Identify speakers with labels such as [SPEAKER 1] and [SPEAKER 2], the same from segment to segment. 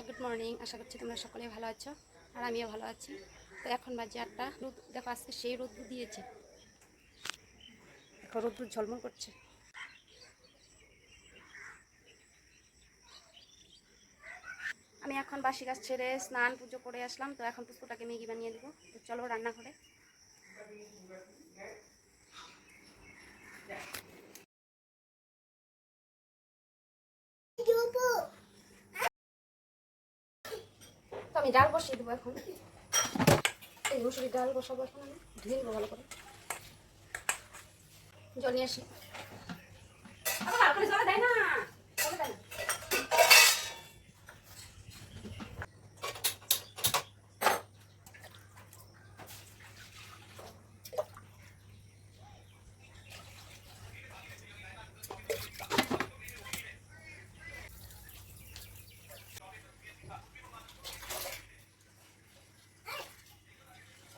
[SPEAKER 1] Good morning. আশা করছি তোমরা সকলে ভালো আছো আর আমিও ভালো আছি। তো এখন বাজে 8টা। রোদ দেখো, আজকে সেই রোদ্দুর দিয়েছে, দেখো রোদ্দুর ঝলমল করছে। আমি এখন বাসি কাজ ছেড়ে স্নান পুজো করে আসলাম। তো এখন পুষ্পটাকে ম্যাগি বানিয়ে দেবো। তো চলো রান্নাঘরে। তো আমি ডাল বসিয়ে দেবো এখন। এই মুসুরির ডাল বসাবো এখন। আমি ধুয়ে নেবো ভালো করে। জল নিয়ে আসি। ভালো করে জলে দেয় না, জলে দেয় না।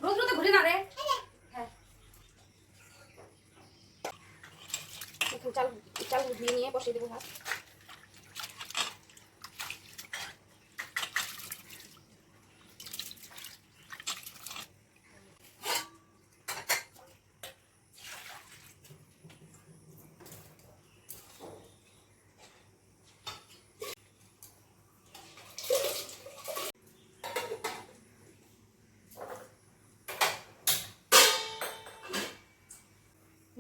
[SPEAKER 1] রোদ রোদে ঘুরে না রে। হ্যাঁ, এখন চাল চাল ধুয়ে নিয়ে বসিয়ে দেবো ভাত।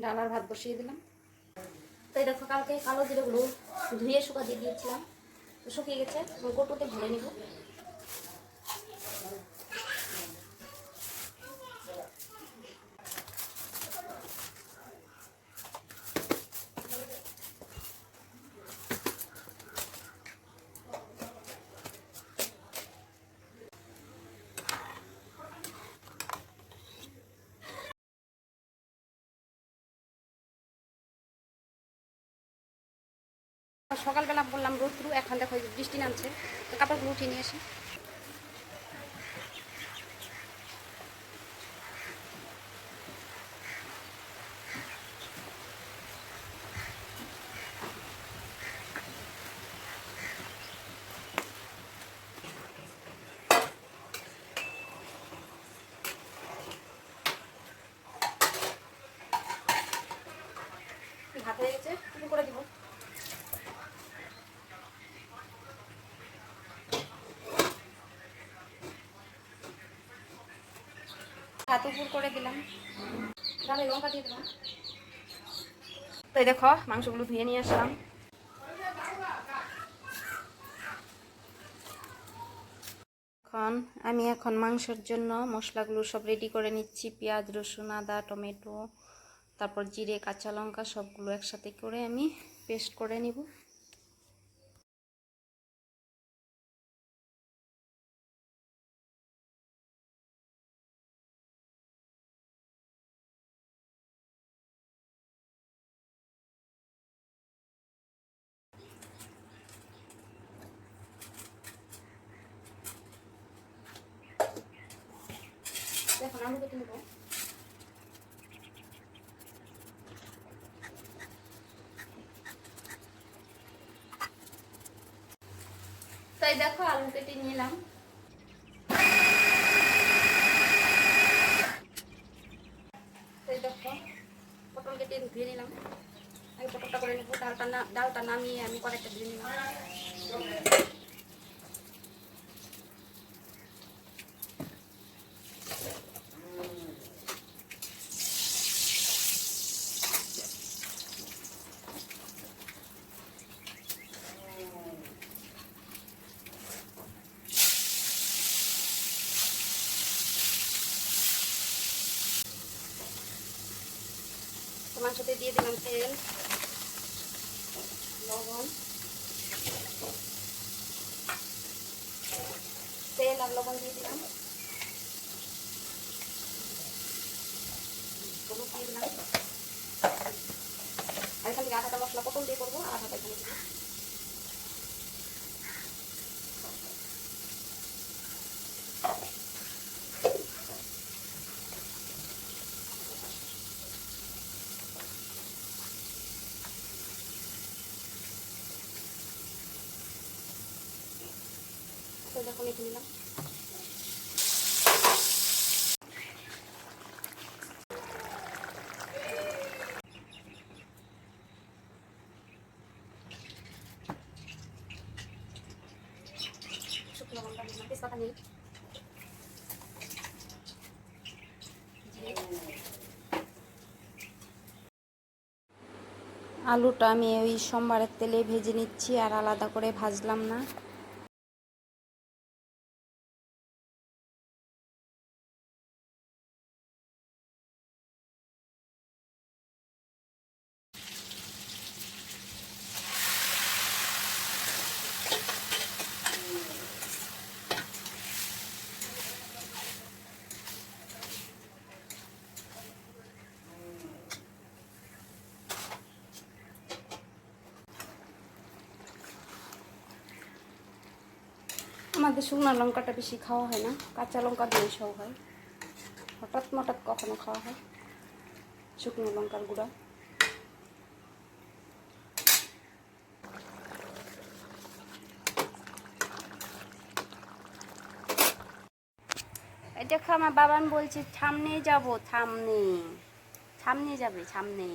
[SPEAKER 1] ডাল আর ভাত বসিয়ে দিলাম। তাই দেখো, কালকে কালো জিরেগুলো ধুয়ে শুকা দিয়ে দিয়েছিলাম, তো শুকিয়ে গেছে। গোটুতে ভরে নিব। সকালবেলা বললাম রোদ্রু, এখন দেখো বৃষ্টি নামছে। তো কাপড়গুলো উঠিয়ে নিয়ে আসি। ভাত হয়ে গেছে, শুরু করে দিব। ভাত উপর করে দিলাম, ডালে লঙ্কা দিয়ে দিলাম। তো এই দেখো মাংসগুলো ধুয়ে নিয়ে আসলাম। আমি এখন মাংসের জন্য মশলাগুলো সব রেডি করে নিচ্ছি। পেঁয়াজ, রসুন, আদা, টমেটো, তারপর জিরে, কাঁচা লঙ্কা সবগুলো একসাথে করে আমি পেস্ট করে নিব। এখন আলু কেটে নেব। তাই দেখো আলু কেটে নিলাম। তাই দেখো পটল কেটে ধুয়ে নিলাম। আগে পটলটা করে নেবো। ডালটা নামিয়ে আমি কড়াইটা ধুয়ে নিলাম। মাংসতে দিয়ে দিলাম তেল, লবণ, তেল আর লবণ দিয়ে দিলাম। হলুদ দিয়ে দিলাম। আর এখান থেকে আধাটা মশলা পটল দিয়ে করবো, আর আধাটা এখানে দিব। তো দেখো মেখে নিলাম। শুকনো লঙ্কা দিলাম, তেজপাতা নেই। আলুটা আমি ওই সোমবারের তেলে ভেজে নিচ্ছি, আর আলাদা করে ভাজলাম না। আমাদের শুকনো লঙ্কাটা বেশি খাওয়া হয় না, কাঁচা লঙ্কা দিয়ে সব হয়। হঠাৎ মঠাৎ কখনো খাওয়া হয় শুকনো লঙ্কার গুঁড়া। এই দেখো আমার বাবান বলছে সামনে যাব, সামনে সামনে যাবে, সামনে।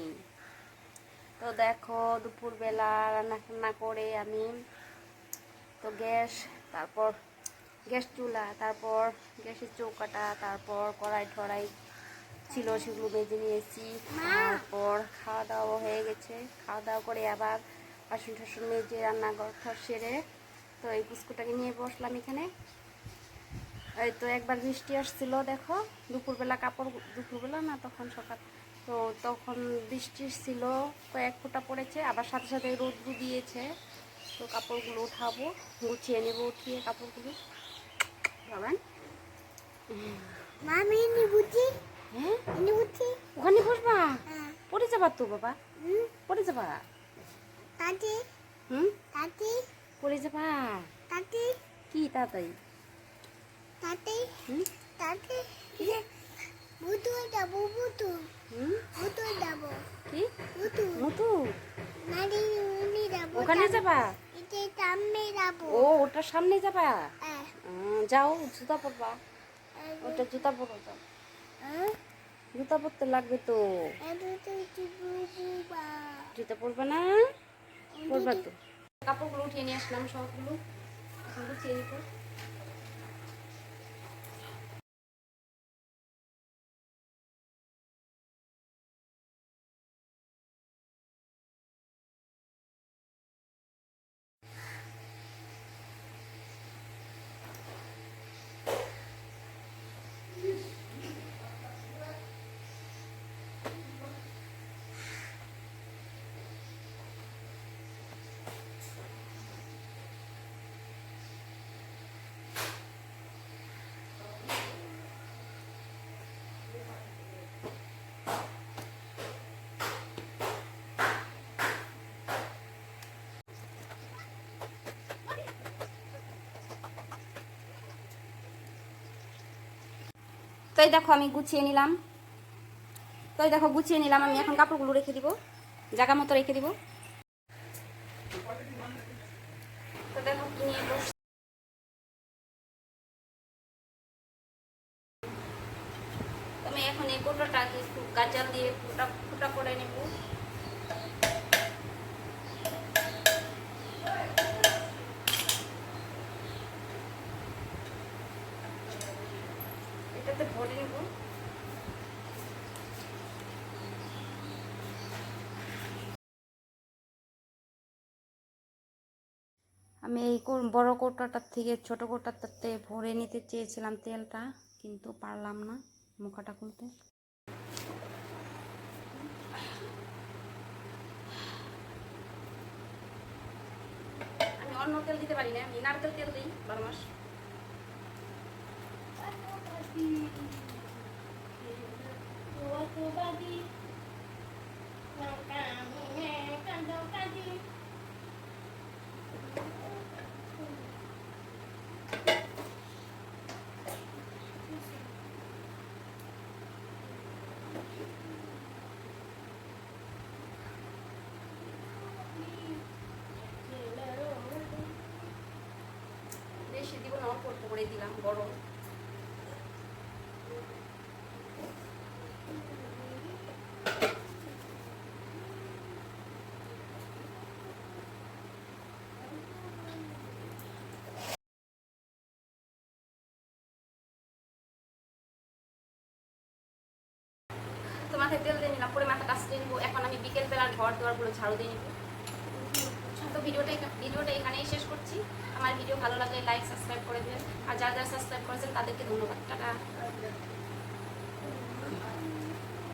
[SPEAKER 1] তো দেখো দুপুরবেলা রান্না করে আমি তো তারপর গ্যাস চুলা, তারপর গ্যাসের চৌকাটা, তারপর কড়াই ঠড়াই ছিল সেগুলো বেজে নিয়েছি। তারপর খাওয়া দাওয়া হয়ে গেছে, খাওয়া দাওয়া করে আবার বাসন টাসন মেজে রান্নাঘর সেরে তো এই বিস্কুটটাকে নিয়ে বসলাম এখানে। এই তো একবার বৃষ্টি আসছিল, দেখো দুপুরবেলা দুপুরবেলা না তখন সকাল, তো তখন বৃষ্টি ছিল, কয়েক ফোঁটা পড়েছে, আবার সাথে সাথে রোদ্রু দিয়েছে। তো কাপড়গুলো উঠাবো, গুছিয়ে নেবো, উঠিয়ে কাপড়গুলো। বাবান
[SPEAKER 2] মামি নিবুচি,
[SPEAKER 1] হ্যাঁ
[SPEAKER 2] নিবুচি
[SPEAKER 1] ওখানে বসবা, পড়ে যাবা তো বাবা, পড়ে যাবা।
[SPEAKER 2] তাতে তাতে
[SPEAKER 1] পড়ে যাবা।
[SPEAKER 2] তাতে
[SPEAKER 1] কি তাড়াতাড়ি
[SPEAKER 2] তাতে তাতে বুতু যাবো, বুতু বুতু যাবো,
[SPEAKER 1] কি
[SPEAKER 2] বুতু
[SPEAKER 1] মুতু
[SPEAKER 2] নানি উনি যাবো,
[SPEAKER 1] ওখানে যাবা?
[SPEAKER 2] এতে সামনে যাবো।
[SPEAKER 1] ও ওটার সামনে যাবা? যাও, জুতা পরবা, ওটা জুতা পরো, যাও, জুতা পরতে লাগবে তো। জুতা পরবা না? পরবা তো। কাপড়গুলো উঠিয়ে নিয়ে আসলাম, সবগুলো গুছিয়ে নিব। তো এই দেখো আমি গুছিয়ে নিলাম, আমি এখন কাপড়গুলো রেখে দিব, জায়গা মতো রেখে দিব। তো দেখো নিয়ে বস, আমি এখন এই কোটোটাকে একটু গাজল দিয়ে ফুটা করে নেব। এটাতে ভরে নেব। আমি এই বড় কৌটাটার থেকে ছোট কৌটাটাতে ভরে নিতে চেয়েছিলাম তেলটা, কিন্তু পারলাম না মুখাটা খুলতে। আমি অন্য তেল দিতে পারি না, আমি নারকেল তেল দিই 12 মাস। বেশি দিব না, অল্প করে দিলাম, গরম। তো মাথায় তেল দিয়ে নিলাম, পরে মাথা কাচতে নিবো। এখন আমি বিকেল বেলার ঘর দুয়ারগুলো ঝাড়ু দিয়ে নিবো। তো ভিডিওটা এখানেই শেষ করছি। আমার ভিডিও ভালো লাগলে লাইক সাবস্ক্রাইব করে দেবেন, আর যারা যারা সাবস্ক্রাইব করেছেন তাদেরকে ধন্যবাদ। টাটা।